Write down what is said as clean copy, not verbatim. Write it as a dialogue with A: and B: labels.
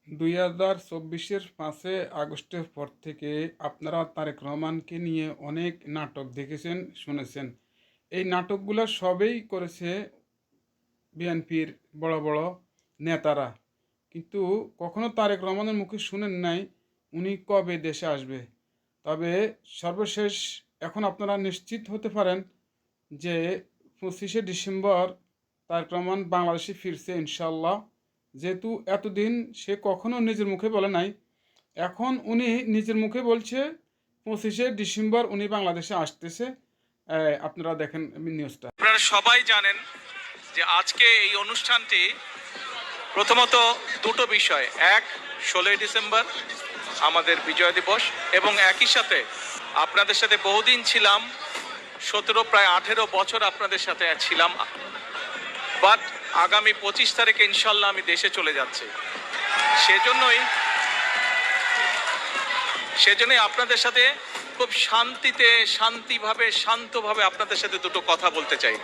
A: 2024-এর 5 আগস্টের পর থেকে আপনারা তারেক রহমানকে নিয়ে অনেক নাটক দেখেছেন, শুনেছেন। এই নাটকগুলো সবই করেছে বিএনপির বড় বড় নেতারা, কিন্তু কখনো তারেক রহমানের মুখে শুনেন নাই উনি কবে দেশে আসবে। তবে সর্বশেষ এখন আপনারা নিশ্চিত হতে পারেন যে 25শে ডিসেম্বর তারেক রহমান বাংলাদেশে ফিরছে ইনশাল্লাহ। যেহেতু এতদিন সে কখনো নিজের মুখে বলে নাই, এখন উনি নিজের মুখে বলছে 25শে ডিসেম্বর উনি বাংলাদেশে আসতেছে। আপনারা দেখেন নিউজটা।
B: আপনারা সবাই জানেন যে আজকে এই অনুষ্ঠানটি প্রথমত দুটো বিষয়, এক 16ই ডিসেম্বর আমাদের বিজয় দিবস, এবং একই সাথে আপনাদের সাথে বহুদিন ছিলাম, 17 প্রায় 18 বছর আপনাদের সাথে ছিলাম, বাট আগামী 25 তারিখে ইনশাল্লাহ আমি দেশে চলে যাচ্ছি। সেজন্যই আপনাদের সাথে খুব শান্তিভাবে আপনাদের সাথে দুটো কথা বলতে চাই।